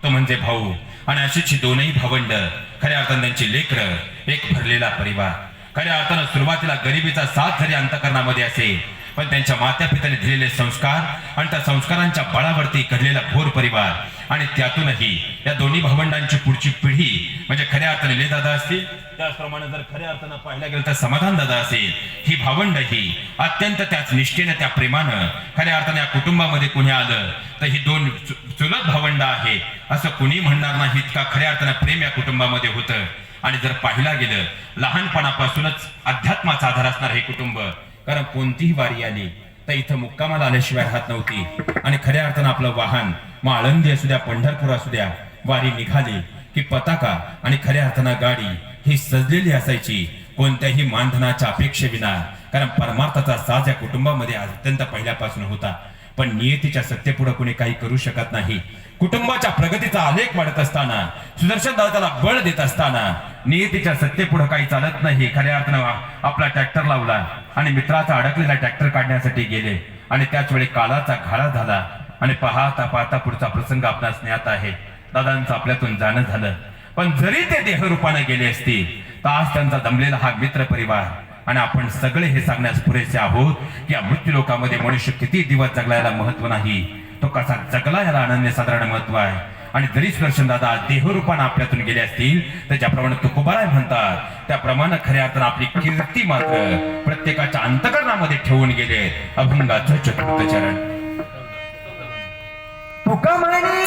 म्हणजे भाऊ आणि अशीच ही दोनही भावंड खऱ्या अर्थाने त्यांची लेकरं, एक भरलेला परिवार. खऱ्या अर्थानं सुरुवातीला गरिबीचा साथ जरी अंतकरणामध्ये असेल, पण त्यांच्या मातापित्याने दिलेले संस्कार आणि त्या संस्कारांच्या बळावरती घडलेला भोर परिवार आणि त्यातूनही या दोन्ही भावंडांची पुढची पिढी म्हणजे खऱ्या अर्थाने ले दादा असतील, त्याचप्रमाणे जर खऱ्या अर्थानं पाहायला गेलं तर समाधान दादा असेल, ही भावंड ही अत्यंत त्याच निष्ठेनं त्या प्रेमानं खऱ्या अर्थाने या कुटुंबामध्ये कुणी आलं तर ही दोन चुलत भावंड आहे असं कुणी म्हणणार नाही. इतका खऱ्या अर्थानं प्रेम या कुटुंबामध्ये होतं. आणि जर पाहिला गेलं लहानपणापासूनच अध्यात्माचा आधार असणार हे कुटुंब, कारण कोणतीही वारी आली तर इथं मुक्कामाला आल्याशिवाय राहत नव्हती. आणि खऱ्या अर्थानं आपलं वाहन मग आळंदी असू द्या, पंढरपूर असू द्या, वारी निघाली की पताका आणि खऱ्या अर्थानं गाडी ही सजलेली असायची कोणत्याही मानधनाच्या अपेक्षेविना, कारण परमार्थाचा साज या कुटुंबामध्ये अत्यंत पहिल्यापासून होता. पण नियतीच्या सत्तेपुढे कोणी काही करू शकत नाही. कुटुंबाच्या प्रगतीचा आलेख वाढत असताना, सुदर्शन दादाला बळ देत असताना नियतीच्या सत्तेपुढे काही चालत नाही. खऱ्या अर्थानं आपला ट्रॅक्टर लावला आणि मित्राचा अडकलेला ट्रॅक्टर काढण्यासाठी गेले आणि त्याच वेळी काळाचा घाळा झाला आणि पाहता पाहता पुढचा प्रसंग आपणास ज्ञात आहे. दादांचं आपल्यातून जाणं झालं. पण जरी ते देहरूपाने गेले असतील तर आज त्यांचा दमलेला हा मित्र परिवार आणि आपण सगळे हे सांगण्यास पुरेसे आहोत की या मृत्यू लोकांमध्ये मनुष्य किती दिवस जगला याला महत्व नाही, तो कसा जगला याला अनन्यसाधारण महत्व आहे. आणि जरी सुदर्शन दादा देहरूपाने आपल्यातून गेले असतील तर ज्याप्रमाणे तुकोबाराय म्हणतात त्याप्रमाणे खऱ्या अर्थानं आपली कीर्ती मात्र प्रत्येकाच्या अंतकरणामध्ये ठेवून गेले. अभंगाचं चतुर्थ चरण. तुका म्हणे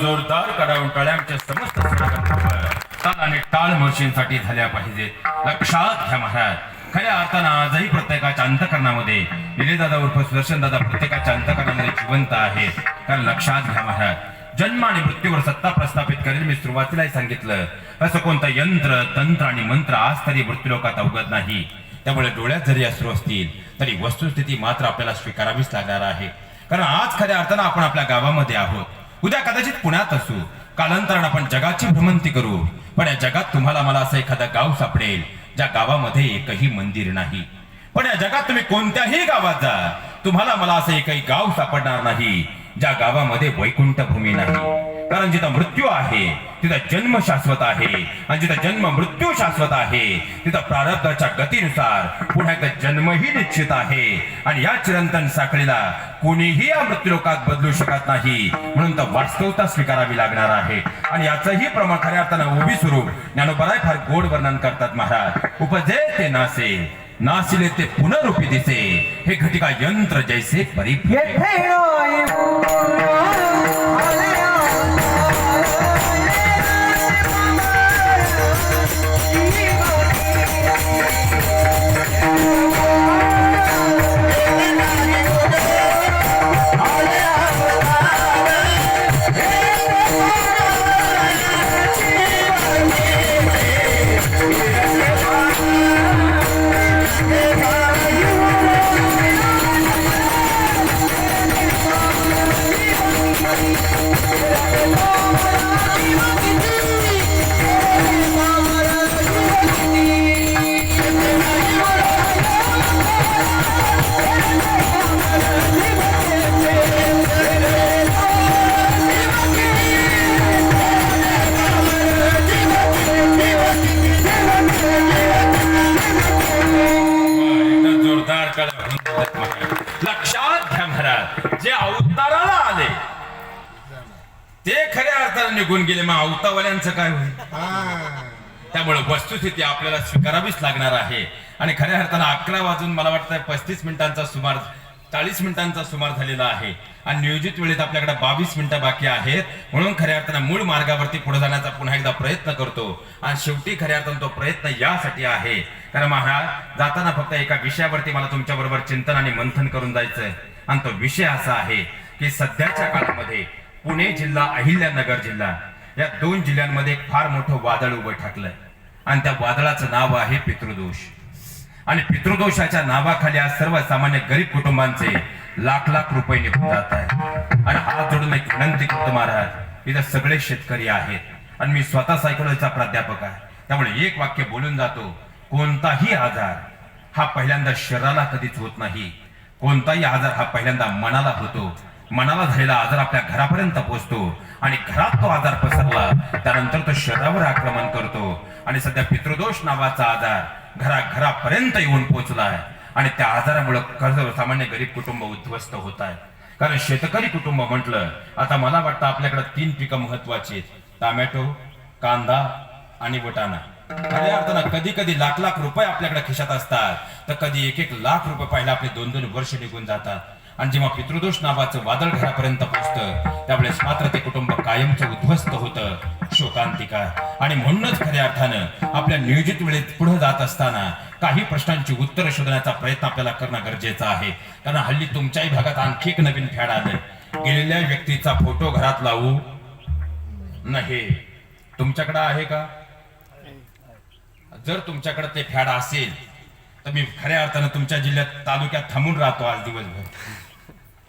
जोरदार करावून टाळ्यांच्या समस्त ताल आणि टाळ मर्शींसाठी झाल्या पाहिजेत. लक्षात घ्या महाराज, खऱ्या अर्थानं आजही प्रत्येकाच्या अंतकरणामध्ये निलेदादा उर्फ सुदर्शन दादा प्रत्येकाच्या अंतकरणामध्ये जिवंत आहे. कारण लक्षात घ्या महाराज, जन्म आणि मृत्यूवर सत्ता प्रस्थापित करेल मी सुरुवातीलाही सांगितलं. असं कोणतं यंत्र तंत्र आणि मंत्र आज तरी मृत्यूलोकात अवगत नाही. त्यामुळे डोळ्यात जरी अश्रू असतील तरी वस्तुस्थिती मात्र आपल्याला स्वीकारावीच लागणार आहे. कारण आज खऱ्या अर्थानं आपण आपल्या गावामध्ये आहोत, उद्या कदाचित पुण्यात असू, कालांतराने आपण जगाची भ्रमंती करू. पण या जगात तुम्हाला मला असं एखादं गाव सापडेल ज्या गावामध्ये एकही मंदिर नाही. पण या जगात तुम्ही कोणत्याही गावात जा, तुम्हाला मला असं एकही गाव सापडणार नाही ज्या गावामध्ये वैकुंठ भूमी नाही. कारण जिथं मृत्यू आहे तिथं जन्म शाश्वत आहे, आणि जिथं जन्म मृत्यू शाश्वत आहे तिथं प्रारब्धाच्या गतीनुसार पुन्हा एकदा जन्मही निश्चित आहे. आणि या चिरंतन साखळीला कोणीही या मृत्यूलोकात बदलू शकत नाही. म्हणून तर वास्तवता स्वीकारावी लागणार आहे. आणि याचंही प्रमाण खऱ्या अर्थानं उभी स्वरूप ज्ञानोबाराय फार गोड वर्णन करतात महाराज. उपजे ते नासे, नासिले ते पुनरूपी दिसे, हे घटिका यंत्र जैसे जे अवताराला आले ते खऱ्या अर्थाने निघून गेले, मग अवतावाल्यांचं काय होईल? त्यामुळे वस्तुस्थिती आपल्याला स्वीकारावीच लागणार आहे. आणि खऱ्या अर्थानं 11 वाजून मला वाटतं 35 मिनिटांचा सुमार 40 मिनिटांचा सुमार झालेला आहे आणि नियोजित वेळेत आपल्याकडे 22 मिनिटं बाकी आहेत. म्हणून खऱ्या अर्थानं मूळ मार्गावरती पुढे जाण्याचा पुन्हा एकदा प्रयत्न करतो. आणि शेवटी खऱ्या अर्थानं तो प्रयत्न यासाठी आहे कारण महाराज जाताना फक्त एका विषयावरती मला तुमच्या बरोबर चिंतन आणि मंथन करून जायचंय. आणि तो विषय असा आहे की सध्याच्या काळामध्ये पुणे जिल्हा अहिल्यानगर जिल्हा या 2 जिल्ह्यांमध्ये फार मोठं वादळ उभं ठाकलंय आणि त्या वादळाचं नाव आहे पितृदोष. आणि पितृदोषाच्या नावाखाली आज सर्वसामान्य गरीब कुटुंबांचे लाख लाख रुपये निघून जात आहेत. आणि हात जोडून एक विनंती करतो महाराज, इथं सगळे शेतकरी आहेत आणि मी स्वतः सायकोलॉजीचा प्राध्यापक आहे. त्यामुळे एक वाक्य बोलून जातो, कोणताही आजार हा पहिल्यांदा शरीराला कधीच होत नाही. कोणताही आजार हा पहिल्यांदा मनाला होतो. मनाला झालेला आजार आपल्या घरापर्यंत पोहोचतो आणि घरात तो आजार पसरला त्यानंतर तो शरीरावर आक्रमण करतो. आणि सध्या पितृदोष नावाचा आजार घरापर्यंत येऊन पोहोचलाय आणि त्या आजारामुळे सामान्य गरीब कुटुंब उद्ध्वस्त होत आहे. कारण शेतकरी कुटुंब म्हटलं, आता मला वाटतं आपल्याकडे 3 पिकं महत्वाची आहेत, टोमॅटो, कांदा आणि वटाणा. खऱ्या अर्थानं कधी कधी लाख लाख रुपये आपल्याकडे खिशात असतात तर कधी 1-1 लाख रुपये पाहिला आपले 2-2 वर्ष निघून जातात. आणि जेव्हा पितृदोष नावाचं वादळ घरापर्यंत पोहोचतं त्यावेळेस मात्र ते कुटुंब कायमचं उद्ध्वस्त होतं, शोकांतिका. आणि म्हणूनच खऱ्या अर्थानं आपल्या नियोजित वेळेत पुढे जात असताना काही प्रश्नांची उत्तर शोधण्याचा प्रयत्न आपल्याला करणं गरजेचं आहे. कारण हल्ली तुमच्याही भागात आणखी एक नवीन फॅड आलंय, गेलेल्या व्यक्तीचा फोटो घरात लावू नाही. तुमच्याकडे आहे का? जर तुमच्याकडे ते फॅड असेल तर मी खऱ्या अर्थानं तुमच्या जिल्ह्यात तालुक्यात थांबून राहतो आज दिवसभर.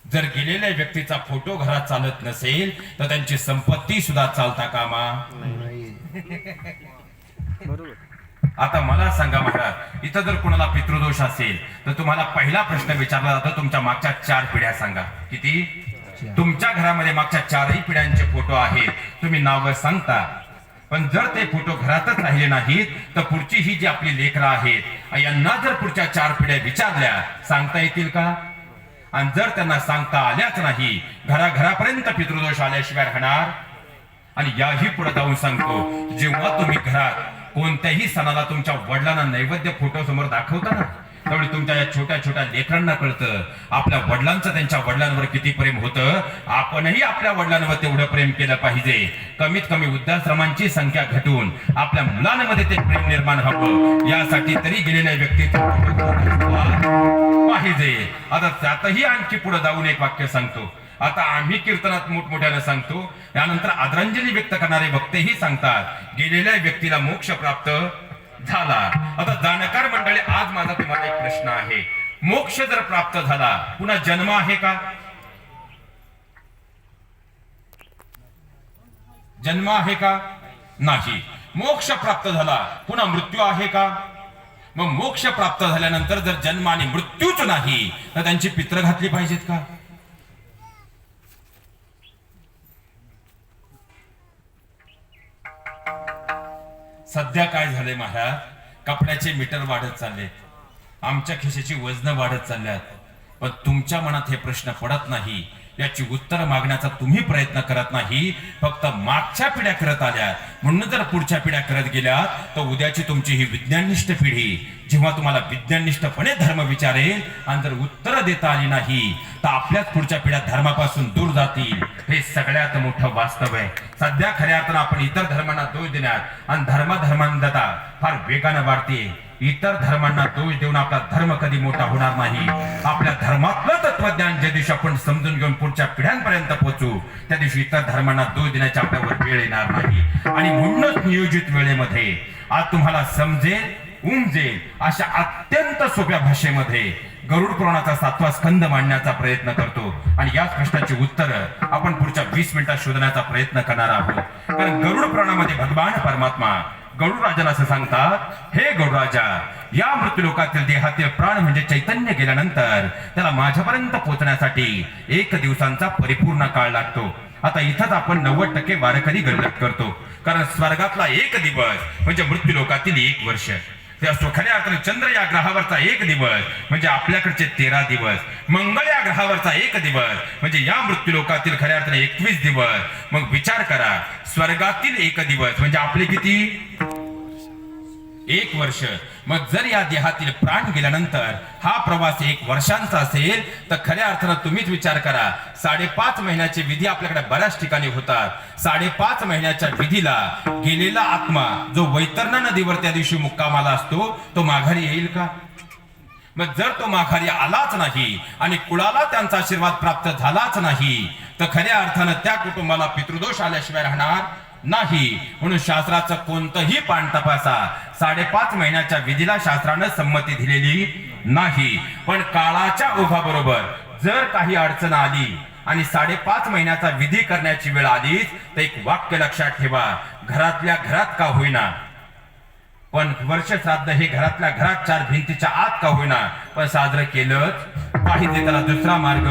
जर गेलेल्या व्यक्तीचा फोटो घरात चालत नसेल तर त्यांची संपत्ती सुद्धा चालता कामा. आता मला सांगा महाराज, इथं जर कोणाला पितृदोष असेल तर तुम्हाला पहिला प्रश्न विचारला जातो, तुमच्या मागच्या 4 पिढ्या सांगा. किती? तुमच्या घरामध्ये मागच्या 4ही पिढ्यांचे फोटो आहेत, तुम्ही नाव सांगता. पण जर ते फोटो घरातच राहिले नाहीत तर पुढची ही जी आपली लेकरं आहेत यांना जर पुढच्या 4 पिढ्या विचारल्या सांगता येतील का? आणि जर त्यांना सांगता आल्याच नाही, घरापर्यंत पितृदोष आल्याशिवाय राहणार. आणि याही पुढे जाऊन सांगतो, जेव्हा तुम्ही घरात कोणत्याही सणाला तुमच्या वडिलांना नैवेद्य फोटो समोर दाखवता ना, त्यावेळी तुमच्या या छोट्या छोट्या लेकरांना कळतं आपल्या वडिलांचं त्यांच्या वडिलांवर किती प्रेम होतं. आपणही आपल्या वडिलांवर तेवढं प्रेम केलं पाहिजे. कमीत कमी वृद्धाश्रमांची संख्या घटून आपल्या मुलांमध्ये ते प्रेम निर्माण व्हावं यासाठी तरी गेलेल्या व्यक्तीचा पाहिजे. आता त्यातही आणखी पुढे जाऊन एक वाक्य सांगतो. आता आम्ही कीर्तनात मोठमोठ्यानं सांगतो, यानंतर आदरांजली व्यक्त करणारे वक्तेही सांगतात, गेलेल्या व्यक्तीला मोक्ष प्राप्त झाला. आता जाणकार मंडळी, आज माझा तुम्हाला एक प्रश्न आहे, मोक्ष जर प्राप्त झाला पुन्हा जन्म आहे का? जन्म आहे का? नाही. मोक्ष प्राप्त झाला पुन्हा मृत्यू आहे का? मग मोक्ष प्राप्त झाल्यानंतर जर जन्म आणि मृत्यूच नाही तर त्यांची पित्र घातली पाहिजेत का? सध्या काय झाले महाराज, कपड्याचे मीटर वाढत चालले, आमच्या खिशाची वजन वाढत चालल्यात, पण तुमच्या मनात हे प्रश्न पडत नाही. याची उत्तर मागण्याचा तुम्ही प्रयत्न करत नाही, फक्त मागच्या पिढ्या करत आल्या. म्हणून जर पुढच्या पिढ्या करत गेल्या तर उद्याची तुमची ही विज्ञाननिष्ठ पिढी जेव्हा तुम्हाला विज्ञाननिष्ठपणे धर्म विचारेल आणि जर उत्तर देता आली नाही तर आपल्याच पुढच्या पिढ्या धर्मापासून दूर जातील. हे सगळ्यात मोठं वास्तव आहे. सध्या खऱ्या अर्थानं आपण इतर धर्मांना दोष देण्यात आणि धर्मांधता फार वेगानं वाढते. इतर धर्मांना दोष देऊन आपला धर्म कधी मोठा होणार नाही. आपल्या धर्मातलं तत्वज्ञान ज्या दिवशी आपण समजून घेऊन पुढच्या पिढ्यांपर्यंत पोहोचू त्या दिवशी इतर धर्मांना दोष देण्याची आपल्यावर वेळ येणार नाही. आणि म्हणूनच नियोजित वेळेमध्ये आज तुम्हाला समजेल उमजेल अशा अत्यंत सोप्या भाषेमध्ये गरुड पुराणाचा 7वा स्कंद मांडण्याचा प्रयत्न करतो. आणि याच प्रश्नाची उत्तर आपण पुढच्या 20 मिनिटात शोधण्याचा प्रयत्न करणार आहोत. कारण गरुड पुराणामध्ये भगवान परमात्मा गरुड राजाला असं सांगतात, हे गरुड राजा, या मृत्यूलोकातील देहातील प्राण म्हणजे चैतन्य गेल्यानंतर त्याला माझ्यापर्यंत पोहोचण्यासाठी 1 दिवसांचा परिपूर्ण काळ लागतो. आता इथंच आपण 90% वारकरी गल्लत करतो. कारण स्वर्गातला 1 दिवस म्हणजे मृत्यूलोकातील 1 वर्ष. ते असतो. खऱ्या अर्थाने चंद्र या ग्रहावरचा एक दिवस म्हणजे आपल्याकडचे 13 दिवस, मंगळ या ग्रहावरचा एक दिवस म्हणजे या मृत्यूलोकातील खऱ्या अर्थाने 21 दिवस. मग विचार करा, स्वर्गातील एक दिवस म्हणजे आपले किती? 1 वर्ष. मग जर या देहातील प्राण गेल्यानंतर हा प्रवास 1 वर्षांचा असेल तर खऱ्या अर्थानं तुम्हीच विचार करा, 5.5 महिन्याचे विधी आपल्याकडे बऱ्याच ठिकाणी होतात. 5.5 महिन्याच्या विधीला गेलेला आत्मा जो वैतरणा नदीवर त्या दिवशी मुक्कामाला असतो तो माघारी येईल का? मग जर तो माघारी आलाच नाही आणि कुळाला त्यांचा आशीर्वाद प्राप्त झालाच नाही तर खऱ्या अर्थानं त्या कुटुंबाला पितृदोष आल्याशिवाय राहणार नाही. म्हणून शास्त्राचं कोणतंही पान तपासा, 5.5 महिन्याच्या विधीला शास्त्रानं संमती दिलेली नाही. पण काळाच्या ओघाबरोबर जर काही अडचण आली आणि 5.5 महिन्याचा विधी करण्याची वेळ आलीच तर एक वाक्य लक्षात ठेवा, घरातल्या घरात का होईना पण वर्ष श्राद्ध हे घरातल्या घरात 4 भिंतीच्या आत का होईना पण साजरं केलंच पाहिजे, त्याला दुसरा मार्ग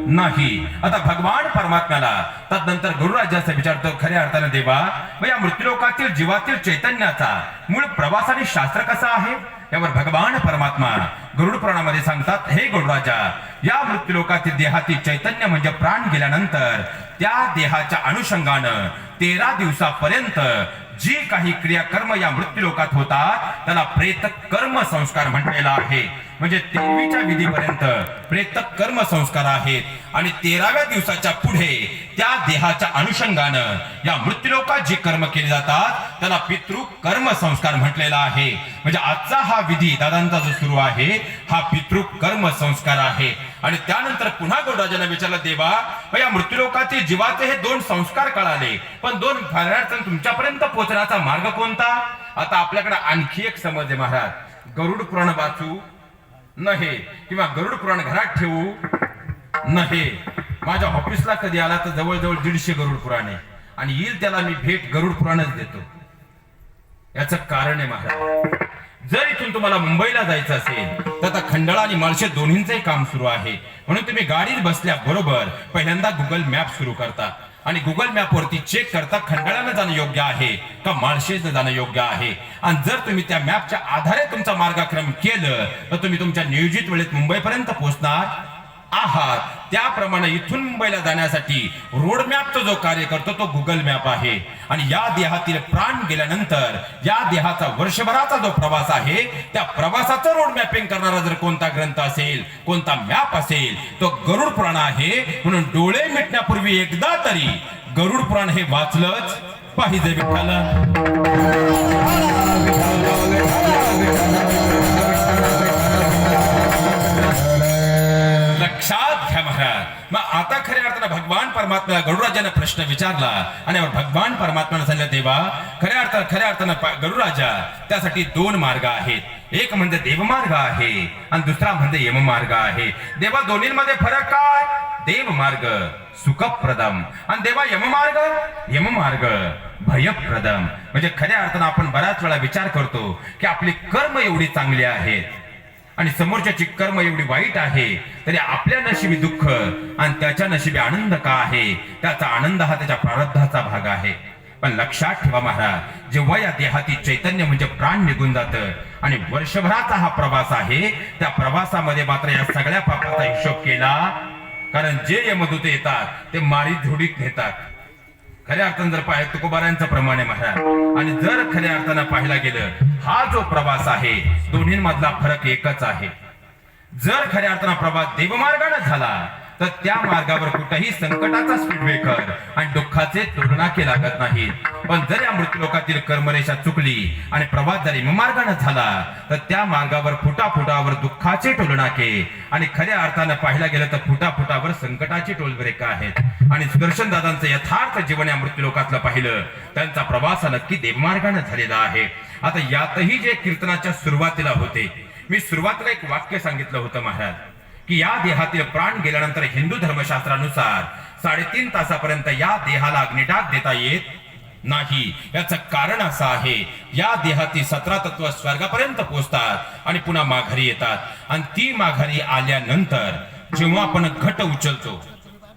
नाही. आता भगवान परमात्म्याला तदनंतर गुरुराजाचा विचारतो, खऱ्या अर्थाने देवा व या मृत्यूलोकातील जीवातील चैतन्याचा मूळ प्रवास आणि शास्त्र कसा आहे? यावर भगवान परमात्मा गरुड पुराणामध्ये सांगतात, हे गुरुराजा, या मृत्यूलोकातील देहातील चैतन्य म्हणजे प्राण गेल्यानंतर त्या देहाच्या अनुषंगानं 13 दिवसापर्यंत जी काही क्रियाकर्म या मृत्यूलोकात होतात त्याला प्रेत कर्म संस्कार म्हटलेला आहे. म्हणजे 23च्या विधीपर्यंत प्रेत कर्म संस्कार आहेत आणि 13व्या दिवसाच्या पुढे त्या देहाच्या अनुषंगानं या मृत्यूलोकात जी कर्म केली जातात त्याला पितृ कर्म संस्कार म्हटलेला आहे. म्हणजे आजचा हा विधी दादांचा जो सुरू आहे हा पितृ कर्म संस्कार आहे. आणि त्यानंतर पुन्हा गौडराजांना विचारलं, देवा या मृत्यूलोकातील जीवाचे हे 2 संस्कार कळाले पण 2 फळार्थान तुमच्यापर्यंत पोहोचण्याचा मार्ग कोणता? आता आपल्याकडे आणखी एक समज आहे महाराज, गरुड पुराण वाचू नहे किंवा गरुड पुराण घरात ठेवू नहे. माझ्या ऑफिसला कधी आला तर जवळजवळ 150 गरुड पुराण आहे आणि येईल त्याला मी भेट गरुड पुराणच देतो. याचं कारण आहे महाराज, जर इथून तुम्हाला मुंबईला जायचं असेल तर आता खंडाळा आणि माळशेज दोन्हींचंही काम सुरू आहे. म्हणून तुम्ही गाडीत बसल्याबरोबर पहिल्यांदा गुगल मॅप सुरू करता आणि गुगल मॅप वरती चेक करता खंडाळ्यानं जाणं योग्य आहे का माळशेजनं जाणं योग्य आहे. आणि जर तुम्ही त्या मॅपच्या आधारे तुमचा मार्गक्रम केलं तर तुम्ही तुमच्या नियोजित वेळेत मुंबईपर्यंत पोहोचणार आहात. त्याप्रमाणे इथून मुंबईला जाण्यासाठी रोड मॅपचा जो कार्य करतो तो गुगल मॅप आहे. आणि या देहातील प्राण गेल्यानंतर या देहाचा वर्षभराचा जो प्रवास आहे त्या प्रवासाचं रोड मॅपिंग करणारा जर कोणता ग्रंथ असेल, कोणता मॅप असेल तो गरुड पुराण आहे. म्हणून डोळे मिटण्यापूर्वी एकदा तरी गरुड पुराण हे वाचलंच पाहिजे. विठ्ठल लक्षात घ्या महाराज. मग आता खऱ्या अर्थानं भगवान परमात्म्याला गरुडराजाने प्रश्न विचारला आणि भगवान परमात्म्याने सांगितलं, देवा खऱ्या अर्थानं गरुडराजा त्यासाठी 2 मार्ग आहेत. एक म्हणजे देवमार्ग आहे आणि दुसरा म्हणजे यममार्ग आहे. देवा दोन्हीमध्ये फरक काय? देवमार्ग सुखप्रदम आणि देवा यममार्ग भयप्रदम. म्हणजे खऱ्या अर्थानं आपण बऱ्याच वेळा विचार करतो की आपली कर्म एवढी चांगली आहेत आणि समोरच्याची कर्म एवढी वाईट आहे तरी आपल्या नशिबी दुःख आणि त्याच्या नशिबी आनंद का आहे? त्याचा आनंद हा त्याच्या प्रारब्धाचा भाग आहे. पण लक्षात ठेवा महाराज, जेव्हा या देहाती चैतन्य म्हणजे प्राण निघून जातं आणि वर्षभराचा हा प्रवास आहे त्या प्रवासामध्ये मात्र या सगळ्या पापाचा हिशोब केला, कारण जे यमदूत येतात ते मारी झोडीत नेतात. खऱ्या अर्थानं जर पाहिलं तुकोबारांचं प्रमाण आहे महाराज. आणि जर खऱ्या अर्थानं पाहायला गेलं हा जो प्रवास आहे दोन्हींमधला फरक एकच आहे. जर खऱ्या अर्थानं प्रवास देवमार्गाने झाला तर त्या मार्गावर कुठेही संकटाचा स्पीडब्रेकर आणि दुःखाचे तोडनाके लागत नाही. पण जर या मृत्यूलोकातील कर्मरेषा चुकली आणि प्रवास जर यममार्गाने झाला तर त्या मार्गावर फुटाफुटावर दुःखाचे टोलनाके आणि खऱ्या अर्थानं पाहायला गेलं तर फुटाफुटावर संकटाची टोलब्रेक आहेत. आणि सुदर्शन दादांचं यथार्थ जीवन या मृत्यूलोकातलं पाहिलं त्यांचा प्रवास नक्की देवमार्गाने झालेला आहे. आता यातही जे कीर्तनाच्या सुरुवातीला होते, मी सुरुवातीला एक वाक्य सांगितलं होतं महाराज की या देहातील प्राण गेल्यानंतर हिंदू धर्मशास्त्रानुसार 3.5 तासापर्यंत या देहाला अग्निडाग देता येत नाही. याचं कारण असं आहे, या देहातील 17 तत्व स्वर्गापर्यंत पोहोचतात आणि पुन्हा माघारी येतात. आणि ती माघारी आल्यानंतर जेव्हा आपण घट उचलतो,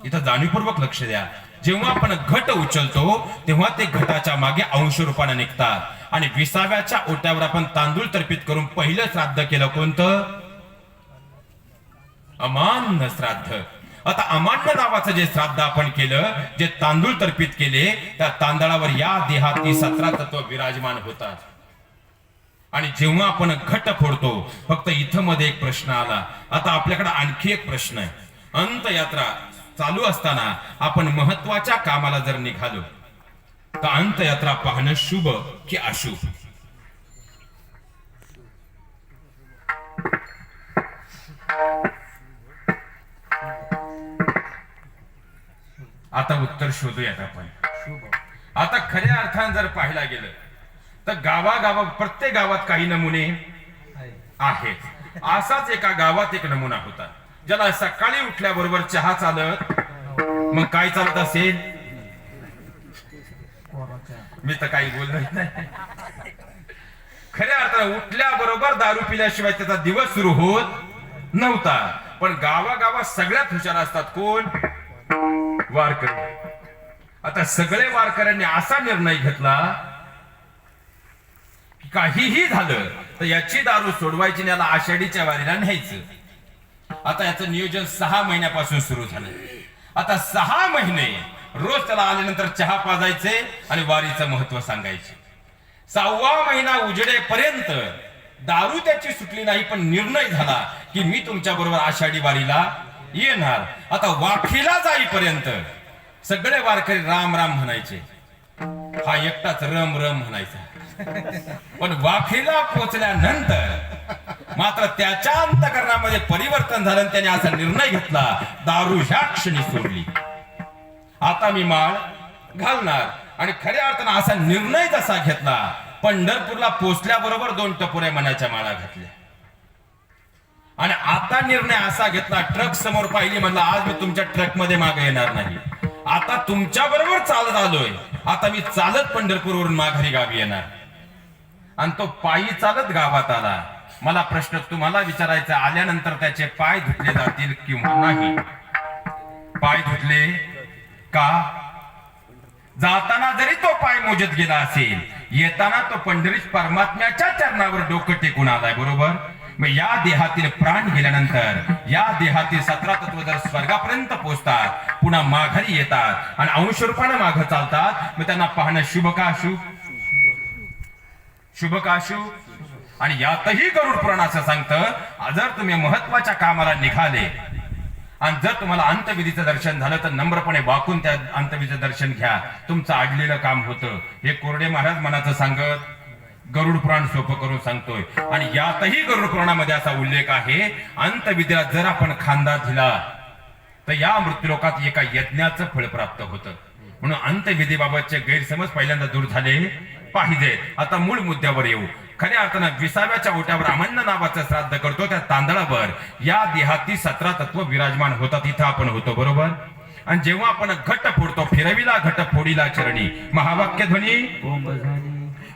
इथं जाणीवपूर्वक लक्ष द्या, जेव्हा आपण घट उचलतो तेव्हा ते घटाच्या मागे अंश रूपाने निघतात आणि 20व्या ओट्यावर आपण तांदूळ तर्पित करून पहिलं श्राद्ध केलं कोणतं? अमान्य श्राद्ध. आता अमान्य नावाचं जे श्राद्ध आपण केलं, जे तांदूळ तर्पित केले, त्या तांदळावर या देहाती 17 तत्व विराजमान होतात. आणि जेव्हा आपण घट फोडतो, फक्त इथं मध्ये एक प्रश्न आला. आता आपल्याकडे आणखी एक प्रश्न आहे. अंतयात्रा चालू असताना आपण महत्वाच्या कामाला जर निघालो तर अंतयात्रा पाहणं शुभ की अशुभ? आता उत्तर शोधूयात आपण. आता खऱ्या अर्थाने जर पाहायला गेलं तर गावागावात प्रत्येक गावात काही नमुने आहेत. असाच एका गावात एक नमुना होता, ज्याला सकाळी उठल्याबरोबर चहा चालत, मग काय चालत असेल? मी तर काही बोलत नाही. खऱ्या अर्थाने उठल्याबरोबर दारू पिल्याशिवाय त्याचा दिवस सुरू होत नव्हता. पण गावागावात सगळ्यात हुशार असतात कोण? वारकरी. आता सगळे वारकऱ्यांनी असा निर्णय घेतला की काहीही झालं तर याची दारू सोडवायची आणि याला आषाढीच्या वारीला न्यायचं. आता याचं नियोजन 6 महिन्यापासून सुरू झालं. आता 6 महिने रोज त्याला आल्यानंतर चहा पाजायचे आणि वारीचं महत्व सांगायचे. 6वा महिना उजेडेपर्यंत दारू त्याची सुटली नाही, पण निर्णय झाला की मी तुमच्या बरोबर आषाढी वारीला येणार. आता वाखीला जाईपर्यंत सगळे वारकरी राम राम म्हणायचे, हा एकटाच रम रम म्हणायचा. पण वाखीला पोहोचल्यानंतर मात्र त्याच्या अंतःकरणामध्ये परिवर्तन झालं. त्याने असा निर्णय घेतला, दारू ह्या क्षणी सोडली, आता मी माळ घालणार. आणि खऱ्या अर्थानं असा निर्णय जसा घेतला, पंढरपूरला पोहोचल्याबरोबर 2 टपोऱ्या मनाच्या माळा घातल्या. आणि आता निर्णय असा घेतला, ट्रक समोर पाहिली, म्हणला आज मी तुमच्या ट्रक मध्ये मागे येणार नाही, आता तुमच्या बरोबर चालत आलोय, आता मी चालत पंढरपूरवरून माघारी गावी येणार. आणि तो पायी चालत गावात आला. मला प्रश्न तुम्हाला विचारायचा, आल्यानंतर त्याचे पाय धुतले जातील किंवा नाही? पाय धुतले का? जाताना जरी तो पाय मोजत गेला असेल, येताना तो पंढरीत परमात्म्याच्या चरणावर डोकं टेकून आलाय, बरोबर? मग या देहातील प्राण गेल्यानंतर या देहातील 17 तत्व जर स्वर्गापर्यंत पोहोचतात, पुन्हा माघारी येतात आणि अंश रूपाने माघ चालतात, मग त्यांना पाहणं शुभ का अशुभ? शुभ का अशुभ? आणि यातही गरुड पुराण असं सांगतं, जर तुम्ही महत्वाच्या कामाला निघाले आणि जर तुम्हाला अंतविधीचं दर्शन झालं तर नम्रपणे वाकून त्या अंतविधीचं दर्शन घ्या, तुमचं आडलेलं काम होतं. हे कोरडे महाराज मनाचं सांगत गरुड पुराण सोपं करून सांगतोय. आणि यातही गरुड पुराणामध्ये असा उल्लेख आहे, अंतविधीला जर आपण खांदा दिला तर या मृत्यूलोकात एका यज्ञाचं फळ प्राप्त होतं. म्हणून अंतविधीबाबतचे गैरसमज पहिल्यांदा दूर झाले पाहिजे. आता मूळ मुद्द्यावर येऊ. खऱ्या अर्थानं 20व्या ओट्यावर अमान्य नावाचं श्राद्ध करतो, त्या तांदळावर या देहाती 17 तत्व विराजमान होतात. इथं आपण होतो, बरोबर? आणि जेव्हा आपण घट फोडतो, फिरविला घट फोडीला चरणी, महावाक्य ध्वनी.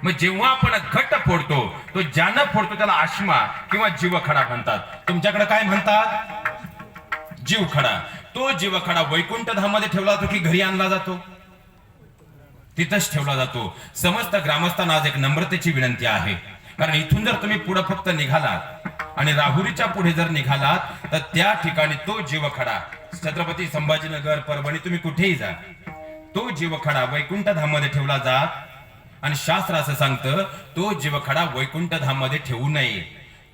मग जेव्हा आपण घट फोडतो, तो ज्यानं फोडतो त्याला आश्मा किंवा जीवखडा म्हणतात. तुमच्याकडे काय म्हणतात? जीवखडा. तो जीवखडा वैकुंठ धाम मध्ये ठेवला जातो की घरी आणला जातो? तिथंच ठेवला जातो. समस्त ग्रामस्थांना आज एक नम्रतेची विनंती आहे, कारण इथून जर तुम्ही पुढे फक्त निघालात आणि राहुरीच्या पुढे जर निघालात तर त्या ठिकाणी तो जीवखडा, छत्रपती संभाजीनगर, परभणी, तुम्ही कुठेही जा, तो जीवखडा वैकुंठ धाम मध्ये ठेवला जात. आणि शास्त्र असं सांगतं, तो जीवखडा वैकुंठ धाम मध्ये ठेवू नये.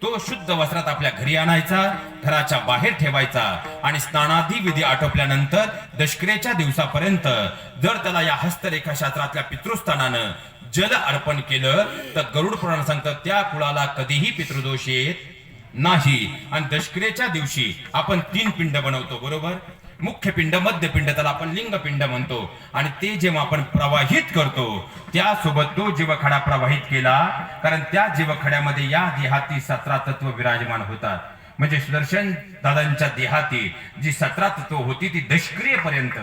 तो शुद्ध वस्त्रात आपल्या घरी आणायचा, घराच्या बाहेर ठेवायचा आणि स्नानादी विधी आटोपल्यानंतर दशकरेच्या दिवसापर्यंत जर त्याला या हस्तरेखा शास्त्रातल्या पितृस्थानानं जल अर्पण केलं तर गरुड पुराण सांगतं त्या कुळाला कधीही पितृदोष येत नाही. आणि दशकरेच्या दिवशी आपण 3 पिंड बनवतो, बरोबर? मुख्य पिंड, मध्य पिंड, त्याला आपण लिंग पिंड म्हणतो. आणि ते जेव्हा आपण प्रवाहित करतो त्यासोबत तो जीवखडा प्रवाहित केला, कारण त्या जीवखड्यामध्ये या देहाती 17 तत्व विराजमान होतात. म्हणजे सुदर्शन दादांच्या देहाती जी 17 तत्व होती ती दशक्रिये पर्यंत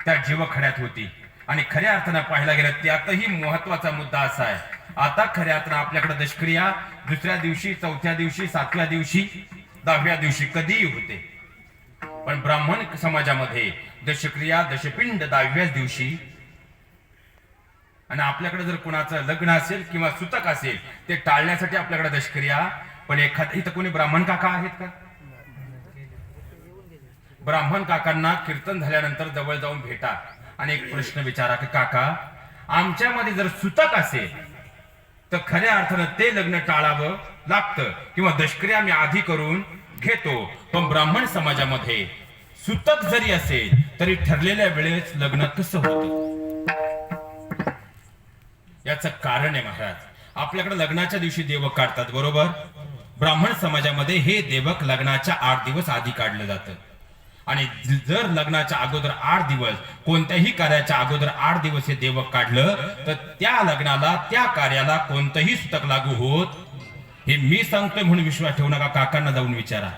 त्या जीवखड्यात होती. आणि खऱ्या अर्थानं पाहायला गेलं त्यातही महत्वाचा मुद्दा असा आहे, आता खऱ्या अर्थानं आपल्याकडे दशक्रिया दुसऱ्या दिवशी, चौथ्या दिवशी, 7व्या दिवशी, 10व्या दिवशी कधीही होते. पण ब्राह्मण समाजामध्ये दशक्रिया दशपिंड 10व्याच दिवशी. आणि आपल्याकडे जर कोणाचं लग्न असेल किंवा सुतक असेल ते टाळण्यासाठी आपल्याकडे दशक्रिया. पण इथं कोणी ब्राह्मण काका आहेत का? ब्राह्मण काकांना कीर्तन झाल्यानंतर जवळ जाऊन भेटा आणि एक प्रश्न विचारा की काका, आमच्यामध्ये जर सुतक असेल तर खऱ्या अर्थानं ते लग्न टाळावं लागतं किंवा दशक्रिया मी आधी करून घेतो. पण ब्राह्मण समाजामध्ये सुतक जरी असेल तरी ठरलेल्या वेळेस लग्न कसं होतं? याचं कारण आहे महाराज, आपल्याकडे लग्नाच्या दिवशी देवक काढतात बरोबर. ब्राह्मण समाजामध्ये हे देवक लग्नाच्या 8 दिवस आधी काढलं जातं. आणि जर लग्नाच्या अगोदर 8 दिवस, कोणत्याही कार्याच्या अगोदर 8 दिवस हे देवक काढलं तर त्या लग्नाला त्या कार्याला कोणतंही सुतक लागू होत. हे मी सांगतोय म्हणून विश्वास ठेवू नका, काकांना जाऊन विचारा.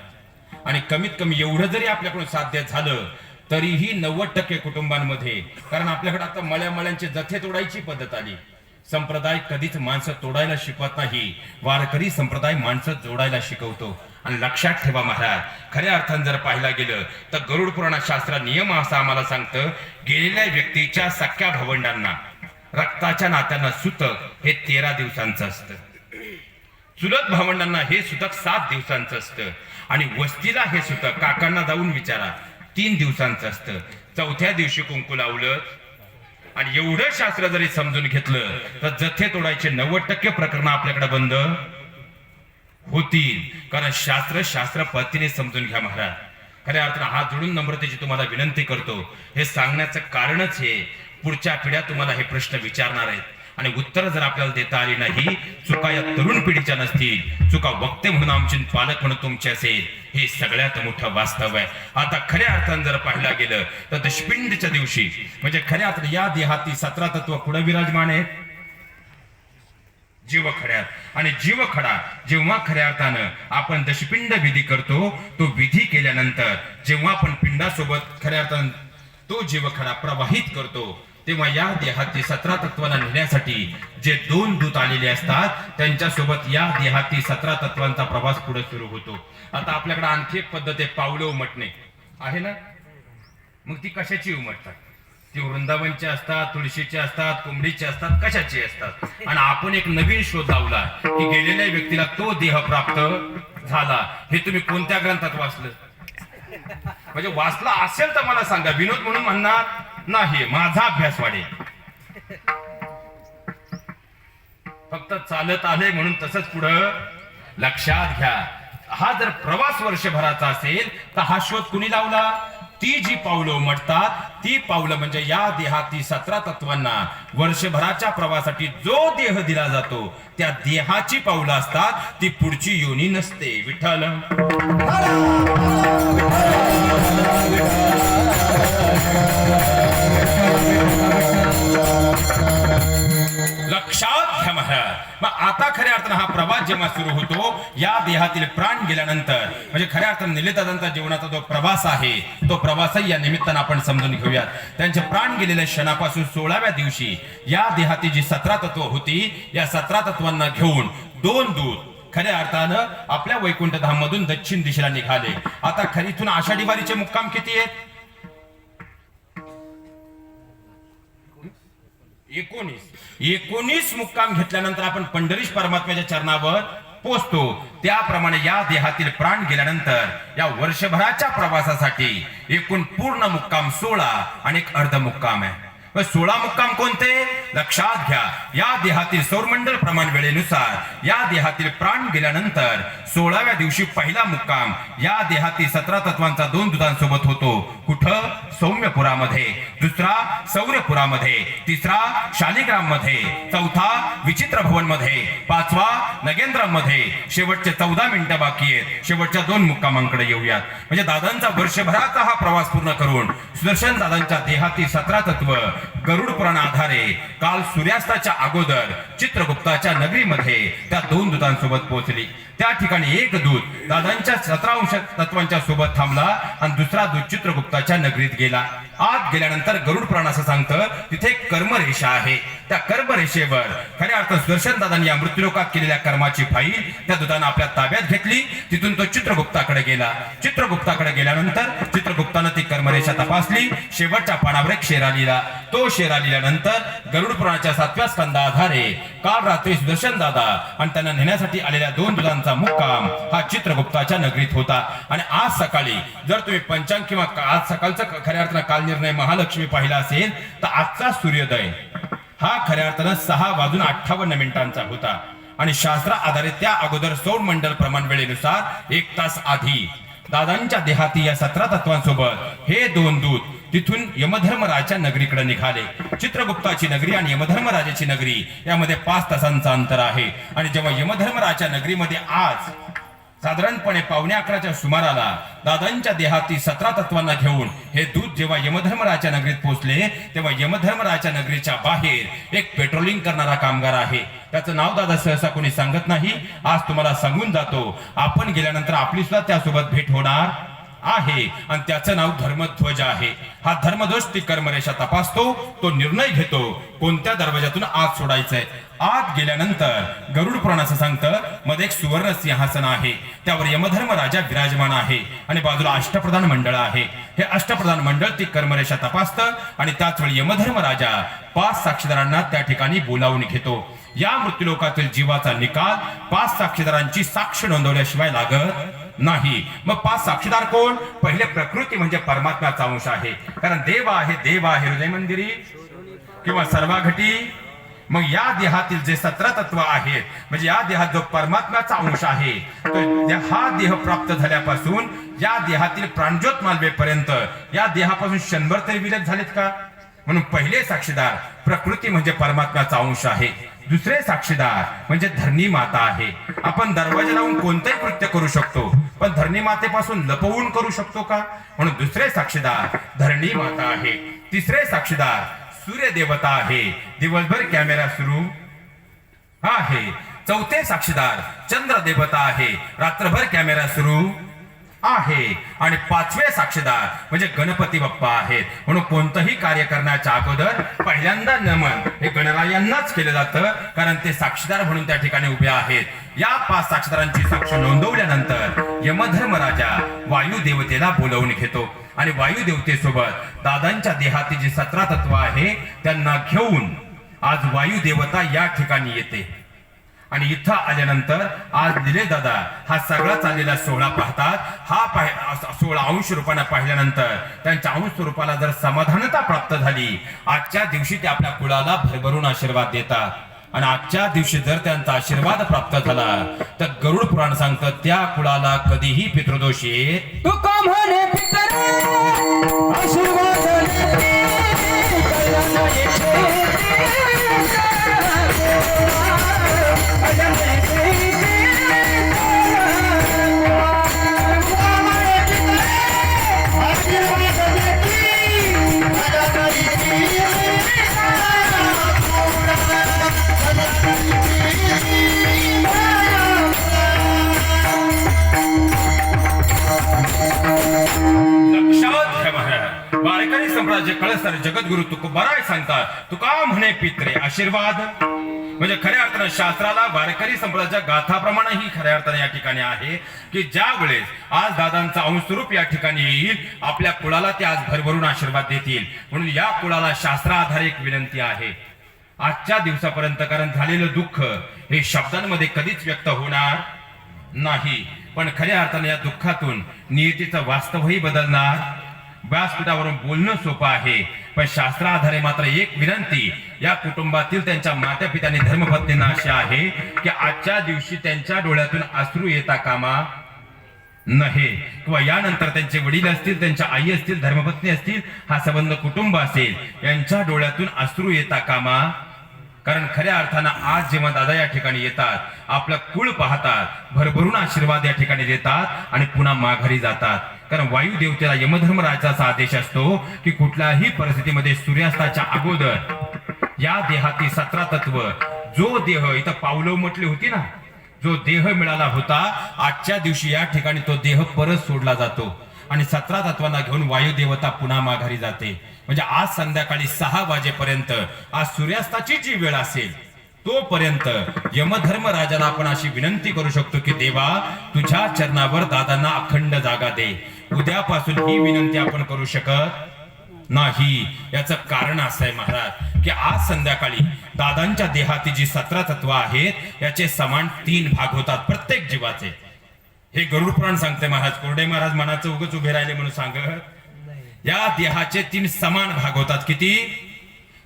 आणि कमीत कमी एवढं जरी आपल्याकडून साध्य झालं तरीही 90% कुटुंबांमध्ये, कारण आपल्याकडे आता मळ्यांचे जथे तोडायची पद्धत आली. संप्रदाय कधीच माणसं तोडायला शिकवत नाही, वारकरी संप्रदाय माणसं जोडायला शिकवतो. आणि लक्षात ठेवा महाराज, खऱ्या अर्थानं जर पाहायला गेलं तर गरुड पुराणात शास्त्र नियम असा आम्हाला सांगतं, गेलेल्या व्यक्तीच्या सख्या भावंडांना रक्ताच्या नात्यांना सुतक हे 13 दिवसांचं असतं. चुलत भावंडांना हे सुतक 7 दिवसांचं असतं. आणि वस्तीला हे सुतक काकांना जाऊन विचारा 3 दिवसांचं असतं. 4थ्या दिवशी कुंकू लावलं. आणि एवढं शास्त्र जरी समजून घेतलं तर जथे तोडायचे 90% प्रकरण आपल्याकडे बंद होतील. कारण शास्त्र पद्धतीने समजून घ्या महाराज. खऱ्या अर्थानं हात जोडून नम्रतेची तुम्हाला विनंती करतो. हे सांगण्याचं कारणच हे, पुढच्या पिढ्या तुम्हाला हे प्रश्न विचारणार आहेत आणि उत्तर जर आपल्याला देता आली नाही, चुका या तरुण पिढीच्या नसतील, चुका वक्ते म्हणून आमचे पालक म्हणून तुमचे असेल, हे सगळ्यात मोठं वास्तव आहे. आता खऱ्या अर्थानं जर पाहिला गेलं तर दशपिंडच्या दिवशी म्हणजे खऱ्या अर्थानं या देहाती 17 तत्व कुठं विराजमान आहेत? जीवखड्यात. आणि जीवखडा जेव्हा खऱ्या अर्थानं आपण दशपिंड विधी करतो, तो विधी केल्यानंतर जेव्हा आपण पिंडासोबत खऱ्या अर्थानं तो जीवखडा प्रवाहित करतो, तेव्हा या देहाती 17 तत्वांना नेण्यासाठी जे 2 दूत आलेले असतात त्यांच्यासोबत या देहाती 17 तत्वांचा प्रवास पुढे सुरू होतो. आता आपल्याकडे आणखी एक पद्धत आहे, पावलं उमटणे आहे ना. मग ती कशाची उमटतात? ती वृंदावनचे असतात, तुळशीचे असतात, कोंबडीचे असतात, कशाचे असतात. आणि आपण एक नवीन शोध लावला की गेलेल्या व्यक्तीला तो देह प्राप्त झाला. हे तुम्ही कोणत्या ग्रंथात वाचलं? म्हणजे वाचला असेल तर मला सांगा, विनोद म्हणून म्हणणार नाही, माझा अभ्यास वाढेल. फक्त चालत आले म्हणून तसंच पुढं लक्षात घ्या. हा जर प्रवास वर्षभराचा असेल तर हा शोध कुणी लावला? ती जी पावलं उमटतात ती पावलं म्हणजे या देहाती 17 तत्वांना वर्षभराच्या प्रवासासाठी जो देह दिला जातो त्या देहाची पावलं असतात, ती पुढची योनी नसते. विठ्ठल लक्षात घ्या महाराज. मग आता खऱ्या अर्थानं हा प्रवास जेव्हा सुरू होतो, या देहातील प्राण गेल्यानंतर म्हणजे खऱ्या अर्थानं निलेदादांचा जीवनाचा जो प्रवास आहे तो प्रवासही या निमित्तानं आपण समजून घेऊयात. त्यांचे प्राण गेलेल्या क्षणापासून 16व्या दिवशी या देहाती जी 17 तत्व होती, या 17 तत्वांना घेऊन 2 दूत खऱ्या अर्थानं आपल्या वैकुंठ धाम मधून दक्षिण दिशेला निघाले. आता खरीतून आषाढी वारीचे मुक्काम किती आहेत? 19 मुक्काम घेतल्यानंतर आपण पंढरीश परमात्म्याच्या चरणावर पोहोचतो. त्याप्रमाणे या देहातील प्राण गेल्यानंतर या वर्षभराच्या प्रवासासाठी एकूण पूर्ण मुक्काम 16 आणि एक अर्ध मुक्काम आहे. 16 मुक्काम कोणते? लक्षात घ्या. या देहातील सौरमंडल प्रमाण वेळेनुसार या देहातील प्राण गेल्यानंतर 16व्या दिवशी पहिला मुक्काम या देहातील 17 तत्वांचा 2 दूतांसोबत होतो. कुठं? सौम्यपुरामध्ये, दुसरा सौर्यपुरामध्ये, तिसरा शालिग्राम मध्ये, चौथा विचित्र भवन मध्ये, 5वा नगेंद्रम मध्ये. शेवटचे 14 मिनिटं बाकी आहेत. शेवटच्या 2 मुक्कामांकडे येऊयात. म्हणजे दादांचा वर्षभराचा हा प्रवास पूर्ण करून सुदर्शन दादांच्या देहातील 17 तत्व गरुड पुराण आधारे काल सूर्यास्ताच्या अगोदर चित्रगुप्ताच्या नगरीमध्ये त्या 2 दूतांसोबत पोहोचली. त्या ठिकाणी एक दूत दादांच्या 17 तत्वांच्या सोबत थांबला आणि दुसरा दूत चित्रगुप्ताच्या नगरीत गेला. आत गेल्यानंतर गरुड पुराण असं सांगतं तिथे एक कर्मरेषा आहे. त्या कर्मरेषेवर खऱ्या अर्थात सुदर्शन दादांनी या मृत्यूलोकात केलेल्या कर्माची फाईल त्या दूतानं आपल्या ताब्यात घेतली. तिथून तो चित्रगुप्ताकडे गेला. चित्रगुप्ताकडे गेल्यानंतर चित्रगुप्तानं ती कर्मरेषा तपासली. शेवटच्या पानावर एक शेरा लिहिला. तो शेरा लिहिल्यानंतर गरुड पुराणाच्या 7व्या स्कंदा आधारे काल रात्री सुदर्शन दादा आणि त्यांना नेण्यासाठी आलेल्या 2 दूतांचा मुक्काम हा चित्रगुप्ताच्या नगरीत होता. आणि आज सकाळी जर तुम्ही पंचांग किंवा आज सकाळचं खऱ्या अर्थानं काल निर्णय महालक्ष्मी पाहिला असेल तर आजचा सूर्योदय हा खऱ्या अर्थानं 6:58 होता. आणि शास्त्रा आधारित त्या अगोदर सौरमंडल प्रमाण वेळेनुसार 1 तास आधी दादांच्या देहाती या 17 तत्वांसोबत हे 2 दूत तिथून यमधर्मराजाच्या नगरीकडे निघाले. चित्रगुप्ताची नगरी आणि यमधर्मराजाची नगरी यामध्ये 5 तासांचं अंतर आहे. आणि जेव्हा यमधर्मराजाच्या नगरीमध्ये आज साधारणपणे 11:15च्या सुमाराला दादांच्या देहाती 17 तत्वांना घेऊन हे दूत जेव्हा यमधर्मराजाच्या नगरीत पोहोचले तेव्हा यमधर्मराजाच्या नगरीच्या बाहेर एक पेट्रोलिंग करणारा कामगार आहे. त्याचं नाव दादा सहसा कोणी सांगत नाही. आज तुम्हाला सांगून जातो. आपण गेल्यानंतर आपली सुद्धा त्यासोबत भेट होणार आहे आणि त्याचं नाव धर्मध्वज आहे. हा धर्मध्वज ती कर्मरेषा तपासतो. तो निर्णय घेतो कोणत्या दरवाजातून आत सोडायचंय. आत गेल्यानंतर गरुड पुराण असं सांगतं मध्ये एक सुवर्ण सिंहासन आहे. त्यावर यमधर्म राजा विराजमान आहे आणि बाजूला अष्टप्रधान मंडळ आहे. हे अष्टप्रधान मंडळ ती कर्मरेषा तपासतं आणि त्याच वेळी यमधर्म राजा 5 साक्षीदारांना त्या ठिकाणी बोलावून घेतो. या मृत्यूलोकातील जीवाचा निकाल 5 साक्षीदारांची साक्ष नोंदवल्याशिवाय लागत नाही. मग 5 साक्षीदार कोण? पहिले प्रकृती म्हणजे परमात्म्याचा अंश आहे. कारण देव आहे हृदय मंदिरी किंवा सर्वाघटी. मग या देहातील जे 17 तत्व आहेत म्हणजे या देहात जो परमात्म्याचा अंश आहे तो हा देह प्राप्त झाल्यापासून या देहातील प्राणज्योत मालवेपर्यंत या देहापासून 100 तरी विलग झालेत का? म्हणून पहिले साक्षीदार प्रकृती म्हणजे परमात्म्याचा अंश आहे. दुसरे साक्षीदार म्हणजे धरणी माता आहे. आपण दरवाजा लावून कोणतेही कृत्य करू शकतो पण धरणी मातेपासून लपवून करू शकतो का? म्हणून दुसरे साक्षीदार धरणी माता आहे. तिसरे साक्षीदार सूर्य देवता आहे. दिवसभर कॅमेरा सुरू आहे. चौथे साक्षीदार चंद्र देवता आहे. रात्रभर कॅमेरा सुरू आहे. आणि 5वे साक्षीदार म्हणजे गणपती बाप्पा आहेत. म्हणून कोणतंही कार्य करण्याच्या अगोदर पहिल्यांदा नमन हे गणरायांनाच केलं जातं कारण ते साक्षीदार म्हणून त्या ठिकाणी उभे आहेत. या 5 साक्षीदारांची साक्ष नोंदवल्यानंतर यमधर्म राजा वायू देवतेला बोलावून घेतो आणि वायू देवतेसोबत दादांच्या देहाती जी 17 तत्व आहे त्यांना घेऊन आज वायू देवता या ठिकाणी येते. आणि इथं आल्यानंतर आज दिले दादा हा सगळा चाललेला सोहळा पाहतात. हा 16 अंश रूपाने पाहिल्यानंतर त्यांच्या अंश स्वरूपाला जर समाधानता प्राप्त झाली आजच्या दिवशी ते आपल्या कुळाला भरभरून आशीर्वाद देतात. आणि आजच्या दिवशी जर त्यांचा आशीर्वाद प्राप्त झाला तर गरुड पुराण सांगतं त्या कुळाला कधीही पितृदोष येत तुका म्हणे पितरे आशीर्वाद वारकरी संप्रदायाचे कळसर जगद्गुरु तुकोबाराय सांगतात तुका म्हणे पित्रे आशीर्वाद. म्हणजे खऱ्या अर्थानं शास्त्राला वारकरी संप्रदायाच्या गाथाप्रमाणे ही खऱ्या अर्थाने या ठिकाणी आहे की ज्या वेळेस आज दादांचा अंशस्वरूप या ठिकाणी येईल आपल्या कुळाला ते आज भरभरून आशीर्वाद देतील. म्हणून या कुळाला शास्त्राधारे एक विनंती आहे आजच्या दिवसापर्यंत. कारण झालेलं दुःख हे शब्दांमध्ये कधीच व्यक्त होणार नाही पण खऱ्या अर्थाने या दुःखातून नियतीचं वास्तवही बदलणार. व्यासपीठावरून बोलणं सोपं आहे पण शास्त्राधारे मात्र एक विनंती या कुटुंबातील त्यांच्या माता पित्यांनी धर्मपत्नींना अशी आहे की आजच्या दिवशी त्यांच्या डोळ्यातून अश्रू येता कामा नये किंवा यानंतर त्यांचे वडील असतील त्यांच्या आई असतील धर्मपत्नी असतील हा संबंध कुटुंब असेल यांच्या डोळ्यातून अश्रू येता कामा. कारण खऱ्या अर्थानं आज जेव्हा दादा या ठिकाणी येतात आपलं कुळ पाहतात भरभरून आशीर्वाद या ठिकाणी देतात आणि पुन्हा माघारी जातात. कारण वायू देवतेला यमधर्मराजाचा आदेश असतो की कुठल्याही परिस्थितीमध्ये सूर्यास्ताच्या अगोदर या देहाती 17 तत्व जो देह इथं पावलं म्हटली होती ना जो देह मिळाला होता आजच्या दिवशी या ठिकाणी तो देह परत सोडला जातो. आणि 17 तत्वांना घेऊन वायुदेवता पुन्हा माघारी जाते. म्हणजे आज संध्याकाळी 6 वाजेपर्यंत आज सूर्यास्ताची जी वेळ असेल तोपर्यंत यमधर्मराजाला आपण अशी विनंती करू शकतो की देवा तुझ्या चरणावर दादांना अखंड जागा दे. उद्यापासून ही विनंती आपण करू शकत नाही. याचं कारण असं आहे महाराज की आज संध्याकाळी दादांच्या देहाती जी 17 तत्व आहेत याचे समान 3 भाग होतात प्रत्येक जीवाचे. हे गरुड पुराण सांगते महाराज. कोरडे महाराज मनाचं उगच उभे राहिले म्हणून सांगत. या देहाचे 3 समान भाग होतात. किती?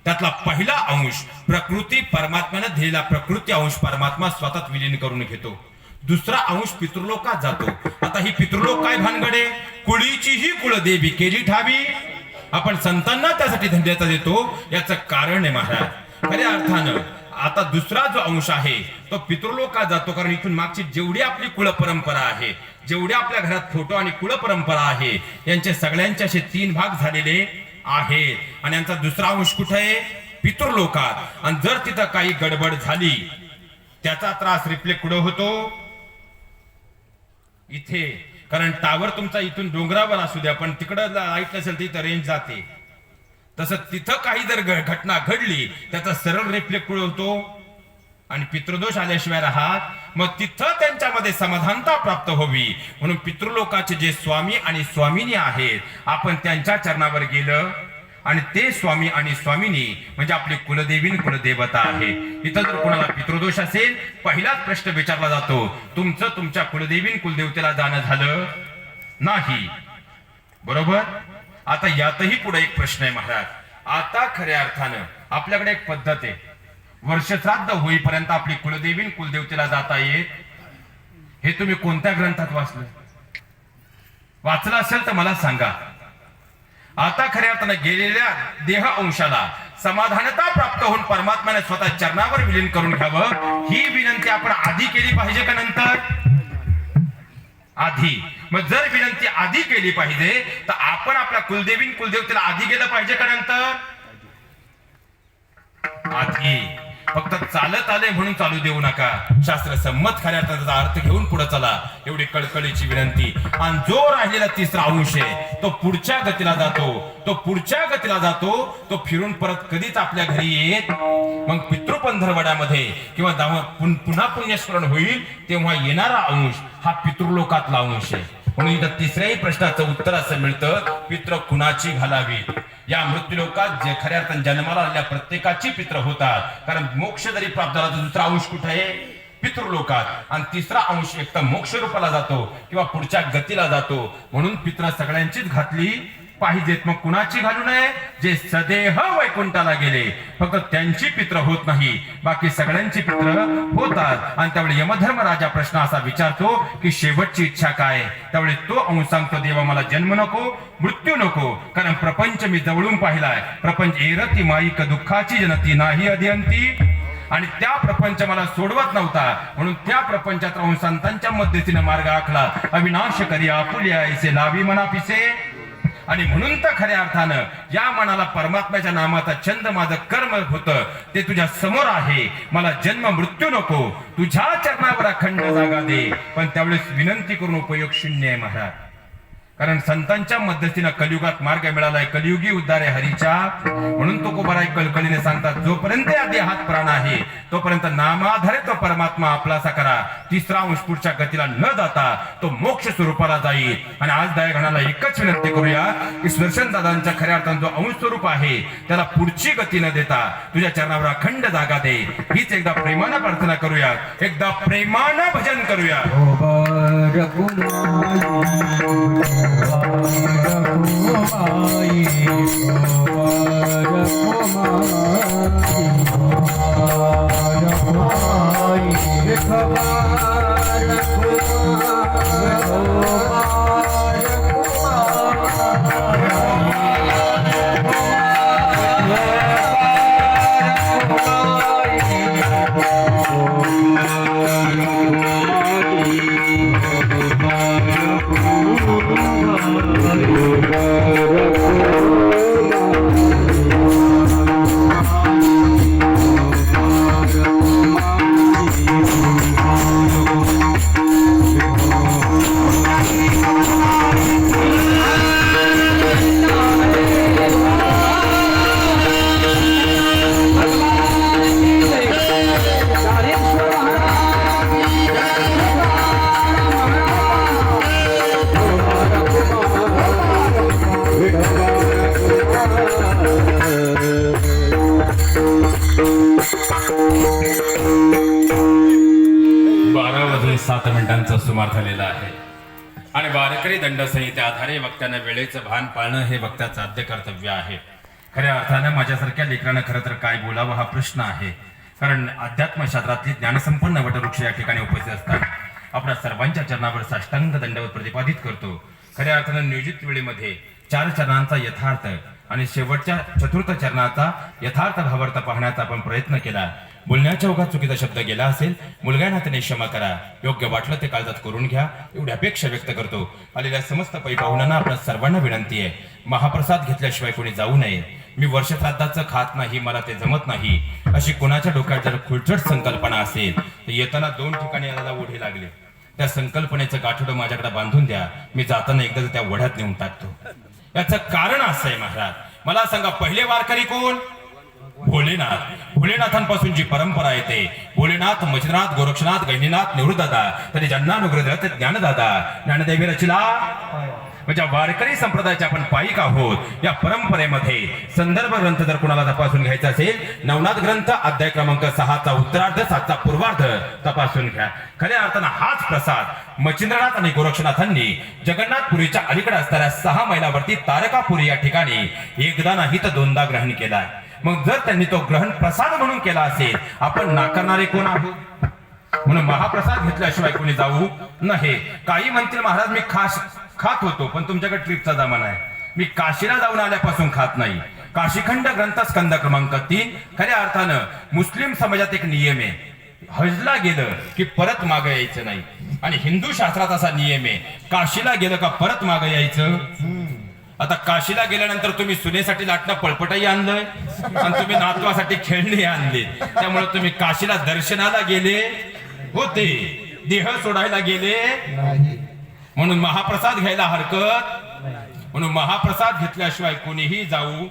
त्यातला पहिला अंश प्रकृती परमात्म्याने दिलेला प्रकृती अंश परमात्मा स्वतः विलीन करून घेतो. दुसरा अंश पितृलोकात जातो. आता ही पितृलोक काय भानगडे? कुळीचीही कुळदेवी केली ठावी. आपण संतांना त्यासाठी धन्यता देतो. याचं कारण आहे महाराज खऱ्या अर्थानं आता दुसरा जो अंश आहे तो पितृलोकात जातो. कारण इथून मागची जेवढी आपली कुळ परंपरा आहे, जेवढे आपल्या घरात फोटो आणि कुळ परंपरा आहे, यांचे सगळ्यांचे असे 3 भाग झालेले आहेत. आणि यांचा दुसरा अंश कुठे आहे? पितृलोकात. आणि जर तिथं काही गडबड झाली त्याचा त्रास रिफ्लेक्ट कुठं होतो? इथे. कारण टावर तुमचा इथून डोंगरावर असू द्या पण तिकडं लाईट नसेल तिथं रेंज जाते. तसं तिथं काही जर घटना घडली त्याचा सरळ रिफ्लेक्ट कुठं होतो? आणि पितृदोष आल्याशिवाय राहत. मग तिथं त्यांच्यामध्ये समाधानता प्राप्त व्हावी म्हणून पितृलोकाचे जे स्वामी आणि स्वामिनी आहेत आपण त्यांच्या चरणावर गेलं आणि ते स्वामी आणि स्वामिनी म्हणजे आपली कुलदेवीन कुलदेवता आहे. इथं जर कोणाला पितृदोष असेल पहिलाच प्रश्न विचारला जातो तुमचं तुमच्या कुलदेवीन कुलदेवतेला जाणं झालं नाही. बरोबर. आता यातही पुढे एक प्रश्न आहे महाराज. आता खऱ्या अर्थानं आपल्याकडे एक पद्धत आहे. वर्षश्राद्ध होईपर्यंत आपली कुलदेवीन कुलदेवतेला जाता येत. हे तुम्ही कोणत्या ग्रंथात वाचलं असेल तर मला सांगा. आता खऱ्या अर्थानं गेलेल्या देह अंशाला समाधानता प्राप्त होऊन परमात्म्याने स्वतः चरणावर विलीन करून घ्यावं ही विनंती आपण आधी केली पाहिजे का नंतर? आधी. मग जर विनंती आधी केली पाहिजे तर आपण आपल्या कुलदेवीन कुलदेवतेला आधी गेलं पाहिजे का नंतर? आधी. फक्त चालत आले म्हणून चालू देऊ नका. शास्त्र संमत खऱ्या अर्थाचा अर्थ घेऊन पुढे चला एवढी कळकळीची विनंती. आणि जो राहिलेला तिसरा अंश आहे तो पुढच्या गतीला जातो. तो पुढच्या गतीला जातो. तो फिरून परत कधीच आपल्या घरी येत. मग पितृपंधरवड्यामध्ये किंवा पुन्हा पुण्यस्मरण होईल तेव्हा येणारा अंश हा पितृलोकातला अंश आहे. म्हणून इथं तिसऱ्याही प्रश्नाचं उत्तर असं मिळतं पितृ कुणाची घालावी. या मृत्यूलोकात जे खऱ्या अर्थाने जन्माला आलेल्या प्रत्येकाची पितृ होतात. कारण मोक्ष जरी प्राप्त झाला तर दुसरा अंश कुठे आहे? पितृलोकात. आणि तिसरा अंश एक तर मोक्ष रूपाला जातो किंवा पुढच्या गतीला जातो. म्हणून पितृ सगळ्यांचीच घातली पाहिजेत. मग कुणाची घालू नये? जे सदेह वैकुंठाला गेले फक्त त्यांची पितृ होत नाही बाकी सगळ्यांची पितृ होतात. आणि त्यावेळी यमधर्मराजा प्रश्न असा विचारतो की शेवटची इच्छा काय? त्यावेळी तो अंश सांगतो देवा मला जन्म नको मृत्यू नको. कारण प्रपंच मी जवळून पाहिलाय. प्रपंच एरती माईक दुःखाची जनती नाही अध्यंती. आणि त्या प्रपंच मला सोडवत नव्हता म्हणून त्या प्रपंचात राहून संतांच्या मध्यस्थीने मार्ग आखला. अविनाश करी आपुल्या ऐसे लावी मना पिसे. आणि म्हणून तर खऱ्या अर्थानं या मनाला परमात्म्याच्या नामाचा छंद माझं कर्म होतं ते तुझ्या समोर आहे. मला जन्म मृत्यू नको. तुझ्या चरणावर अखंड जागा दे. पण त्यावेळेस विनंती करून उपयोग शून्य आहे महाराज. कारण संतांच्या मध्यस्थीनं कलियुगात मार्ग मिळालाय. कलियुगी उद्धारे हरीच्या. म्हणून तो कोबराय कळकळीने सांगतात जोपर्यंत या देहात प्राण आहे तोपर्यंत नामाधारे तो परमात्मा आपलासा करा. तिसरा अंश पुढच्या गतीला न जाता तो मोक्ष स्वरूपाला जाईल. आणि आज दयागणाला एकच विनंती करूया की सुदर्शन दादांच्या खऱ्या अर्थानं जो अंश स्वरूप आहे त्याला पुढची गती न देता तुझ्या चरणावर अखंड जागा दे. हीच एकदा प्रेमानं प्रार्थना करूया. एकदा प्रेमानं भजन करूया. 7 मिनिटांचा सुमार झालेला आहे आणि वारकरी दंड संहिते आधारे वक्त्यानं वेळेचं भान पाळणं हे वक्त्याचं आद्य कर्तव्य आहे. खऱ्या अर्थानं माझ्यासारख्या लेकरानं खरं तर काय बोलावं हा प्रश्न आहे. कारण अध्यात्मशास्त्रातली ज्ञानसंपन्न वटवृक्ष या ठिकाणी उपस्थित असतात. आपल्या सर्वांच्या चरणावर साष्टांग दंडवत प्रतिपादित करतो. खऱ्या अर्थानं नियोजित वेळेमध्ये 4 चरणांचा यथार्थ आणि शेवटच्या 4th चरणाचा यथार्थ भावार्थ पाहण्याचा आपण प्रयत्न केला. बोलण्याच्या ओघात चुकीचा शब्द गेला असेल, मुलगा नात्याने क्षमा करा. योग्य वाटलं ते काळजात करून घ्या एवढी अपेक्षा व्यक्त करतो. आलेल्या समस्त पै पाहुण्यांना आपल्या सर्वांना विनंती आहे, महाप्रसाद घेतल्याशिवाय कोणी जाऊ नये. मी वर्षश्राद्धाचं खात नाही, मला ते जमत नाही, अशी कोणाच्या डोक्यात जर खुळचट संकल्पना असेल तर येताना 2 ठिकाणी याला ओढे लागले. त्या संकल्पनेचं गाठोडं माझ्याकडे बांधून द्या. मी जाताना एकदा त्या ओढ्यात नेऊन टाकतो. याचं कारण असं आहे महाराज, मला सांगा पहिले वारकरी कोण? भोलेनाथ. भोलेनाथांपासून जी परंपरा येते, भोलेनाथ, मच्छिंद्रनाथ, गोरक्षनाथ, गहिनीनाथ, निवृत्तदादा, तरी ज्ञानानुग्रह ते ज्ञानदादा, ज्ञानदेवी रचिला. म्हणजे वारकरी संप्रदायाचे आपण पायिक आहोत. या परंपरेमध्ये संदर्भ ग्रंथ जर कोणाला तपासून घ्यायचा असेल, नवनाथ ग्रंथ अध्याय क्रमांक 6चा उत्तरार्ध 7चा पूर्वार्ध तपासून घ्या. खऱ्या अर्थानं हाच प्रसाद मच्छिंद्रनाथ आणि गोरक्षनाथांनी जगन्नाथपुरीच्या अलीकडे असणाऱ्या 6 मैलावरती तारकापुरी या ठिकाणी एकदा नाही तर 2दा ग्रहण केला. मग जर त्यांनी तो ग्रहण प्रसाद म्हणून केला असेल, आपण नाकारणारे कोण आहोत? म्हणून महाप्रसाद घेतल्याशिवाय कोणी जाऊ नये. काही म्हणतील महाराज मी खात होतो, पण तुमच्याकडे ट्रिपचा जमाना आहे. मी काशीला जाऊन आल्यापासून खात नाही. काशीखंड ग्रंथ स्कंद क्रमांक 3. खऱ्या अर्थानं मुस्लिम समाजात एक नियम आहे, हजला गेलं की परत मागं यायचं नाही. आणि हिंदू शास्त्रात असा नियम आहे, काशीला गेलं का परत मागं यायचं. आता काशीला गेल्यानंतर तुम्ही सुनेसाठी लाटणं पळपटही आणलंय आणि तुम्ही नातवासाठी खेळणी आणली. त्यामुळे तुम्ही काशीला दर्शनाला गेले होते, देह सोडायला गेले म्हणून महाप्रसाद घ्यायला हरकत. म्हणून महाप्रसाद घेतल्याशिवाय कोणीही जाऊ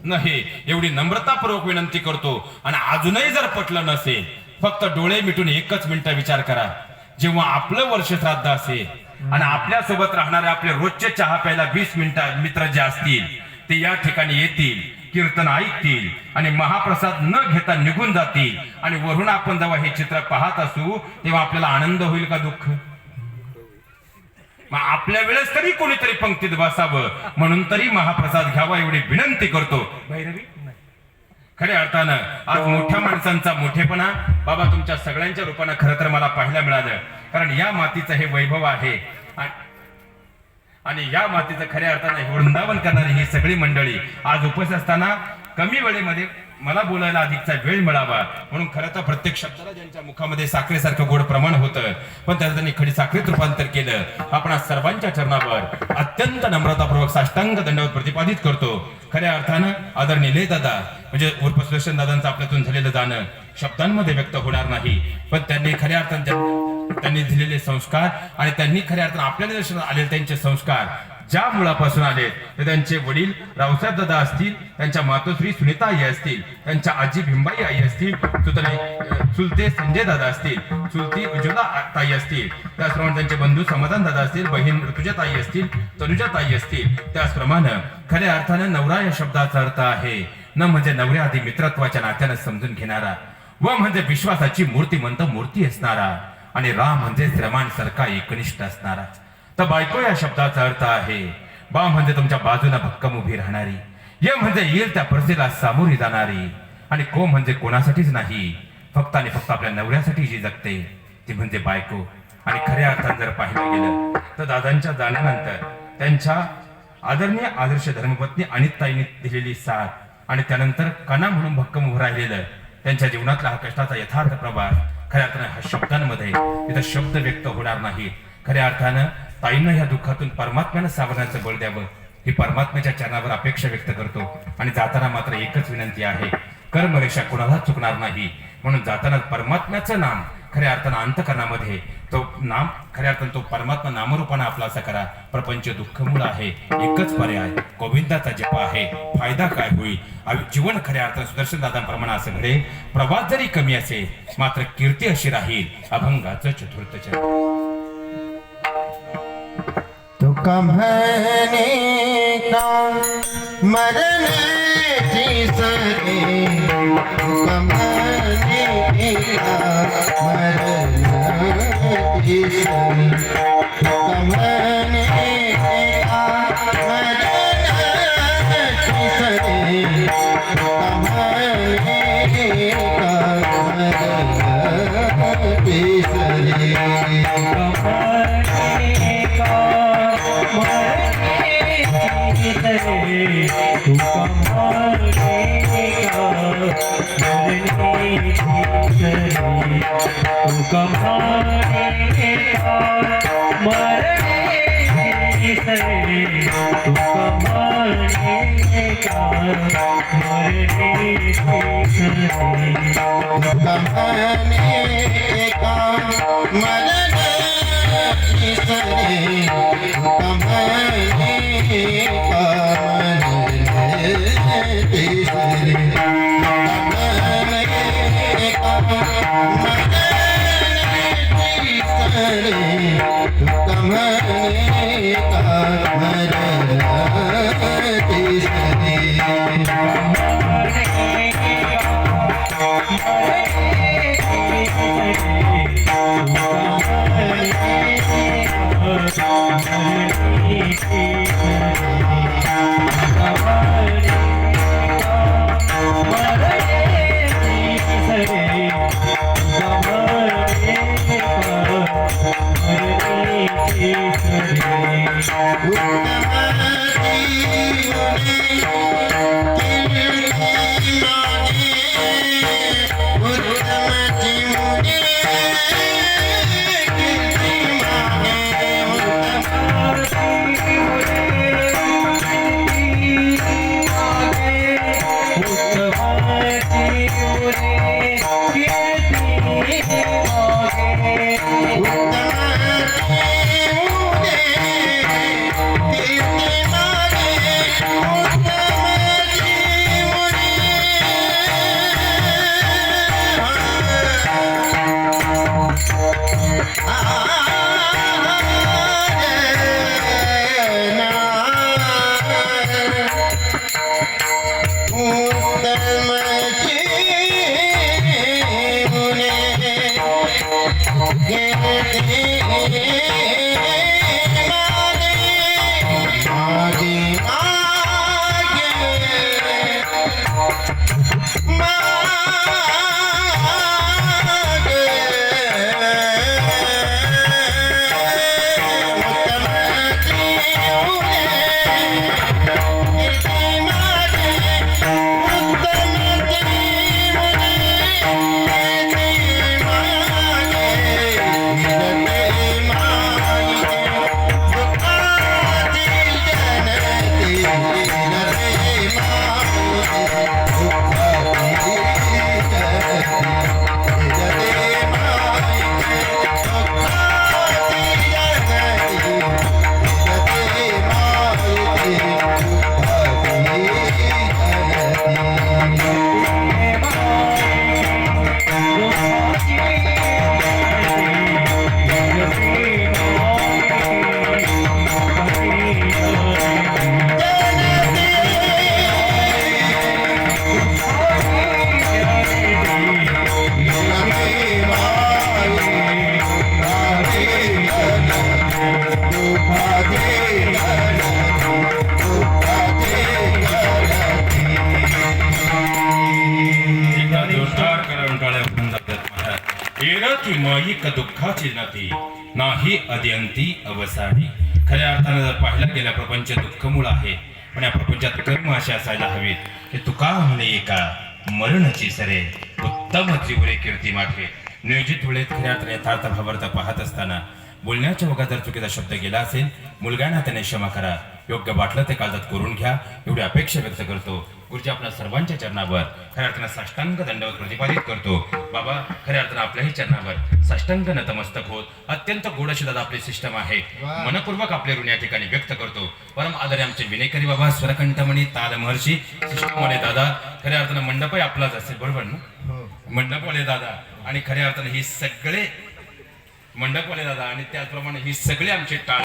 नये एवढी नम्रतापूर्वक विनंती करतो. आणि अजूनही जर पटलं नसेल, फक्त डोळे मिटून 1 मिनिट विचार करा. जेव्हा आपलं वर्ष श्राद्ध असेल आणि आपल्या सोबत राहणारे आपले रोजचे चहा प्यायला 20 मित्र जे असतील ते या ठिकाणी येतील, कीर्तन ऐकतील आणि महाप्रसाद न घेता निघून जातील. आणि वरून आपण जेव्हा हे चित्र पाहत असू तेव्हा आपल्याला आनंद होईल का दुःख? मग आपल्या वेळेस तरी कोणीतरी पंक्तीत बसावं म्हणून तरी महाप्रसाद घ्यावा एवढी विनंती करतो. भैरवी खऱ्या अर्थानं आज मोठ्या माणसांचा मोठेपणा बाबा तुमच्या सगळ्यांच्या रूपानं खरं तर मला पाहायला मिळालं. कारण या मातीचं हे वैभव आहे आणि या मातीचं खऱ्या अर्थानं वृंदावन करणारी ही सगळी मंडळी आज उपस्थित असताना कमी वेळेमध्ये मला बोलायला अधिकचा वेळ मिळावा म्हणून खरं तर प्रत्येक शब्दाला ज्यांच्या मुखामध्ये साखरेसारखं गोड प्रमाण होतं, पण त्याचं त्यांनी खडी साखरेत रूपांतर केलं. आपण सर्वांच्या चरणावर अत्यंत नम्रतापूर्वक साष्टांग दंडवत प्रतिपादित करतो. खऱ्या अर्थानं आदरणीय दादा म्हणजे उर्फ सुदर्शन दादांचं आपल्यातून झालेलं जाणं शब्दांमध्ये व्यक्त होणार नाही, पण त्यांनी खऱ्या अर्थानं त्यांनी दिलेले संस्कार आणि त्यांनी खऱ्या अर्थानं आपल्या निदर्शनात आलेले त्यांचे संस्कार ज्या मुळापासून आले ते त्यांचे वडील रावसाहेब दादा असतील, त्यांच्या मातोश्री सुनीता आई असतील, त्यांच्या आजी भिंबाई आई असतील, चुलते संजय दादा असतील, चुलती उज्ज्वला ताई असतील, त्याचप्रमाणे त्यांचे बंधू समाधान दादा असतील, बहीण ऋतुजा ताई असतील, तनुजा ताई असतील. त्याचप्रमाणे खऱ्या अर्थानं नवरा या शब्दाचा अर्थ आहे न म्हणजे नवऱ्याआधी मित्रत्वाच्या नात्यानं समजून घेणारा, व म्हणजे विश्वासाची मूर्तिमंत मूर्ती असणारा, आणि राम म्हणजे श्रमांसारखा एकनिष्ठ असणारा. तर बायको या शब्दाचा अर्थ आहे बा म्हणजे तुमच्या बाजूला भक्कम उभी राहणारी, य म्हणजे येईल त्या परिस्थितीला सामोरी जाणारी, आणि को म्हणजे कोणासाठीच नाही फक्त आणि फक्त आपल्या नवऱ्यासाठी जी जगते ती म्हणजे बायको. आणि खऱ्या अर्थात जर पाहिलं गेलं तर दादांच्या जाण्यानंतर त्यांच्या आदरणीय आदर्श धर्मपत्नी अनिताईंनी दिलेली साथ आणि त्यानंतर कणा म्हणून भक्कम उभं राहिलेलं त्यांच्या जीवनातला हा कष्टाचा यथार्थ प्रवास खऱ्या अर्थानं हा शब्दांमध्ये तिथं शब्द व्यक्त होणार नाही. खऱ्या अर्थानं ताईंना या दुःखातून परमात्म्यानं सावरण्याचं बळ द्यावं ही परमात्म्याच्या चरणावर अपेक्षा व्यक्त करतो. आणि जाताना मात्र एकच विनंती आहे, कर्मरेषा कोणाला चुकणार नाही म्हणून जाताना परमात्म्याचं नाम खऱ्या अर्थानं अंतकरणामध्ये तो नाम खऱ्या अर्थानं तो परमात्मा नामरूपानं आपला असा करा. प्रपंच दुःखमूळ आहे, एकच पर्याय गोविंदाचा जप आहे. फायदा काय होईल? जीवन खऱ्या अर्थानं सुदर्शन दादांप्रमाणे असं घडेल. प्रवास जरी कमी असेल मात्र कीर्ती अशी राहील अभंगाचं चतुर्थ चरण. तुका म्हणे का मरण्याची सरी, तुका म्हणे का मरण्याची केसरी तुका म्हणे एका मरणाची सरी तुका म्हणे एका मरणाची सरी माईक दुःखाची नाती नाही अद्यंती अवसानी. खऱ्या अर्थानं जर पाहायला गेल्या प्रपंच दुःखमूळ आहे, पण या प्रपंचात कर्म असे असायला हवेत की तुका म्हणे एका मरणची सरे उत्तम त्रिपुरे कीर्ती माठे. नियोजित वेळेत खऱ्या अर्थाने यथार्थ भावार्थ पाहत असताना बोलण्याच्या ओघात जर चुकीचा शब्द गेला असेल, मुलग्याना त्याने क्षमा करा, योग्य वाटलं ते काळजात करून घ्या, एवढी अपेक्षा व्यक्त करतो. गुरुजी आपल्या सर्वांच्या चरणावर खऱ्या अर्थानं साष्टांग दंडवत प्रतिपादित करतो. बाबा खऱ्या अर्थानं आपल्याही चरणावर साष्टांग नतमस्तक होत अत्यंत गोड अशी दादा आपली सिस्टम आहे, मनपूर्वक आपले ऋण या ठिकाणी व्यक्त करतो. परम आदरे आमचे विनेकरी बाबा स्वरकंठमणी ताल महर्षी सिस्टम वाले दादा. खऱ्या अर्थानं मंडपही आपलाच असेल, बरोबर ना? मंडपवाले दादा आणि खऱ्या अर्थानं ही सगळे मंडपवाले दादा आणि त्याचप्रमाणे ही सगळे आमचे टाळ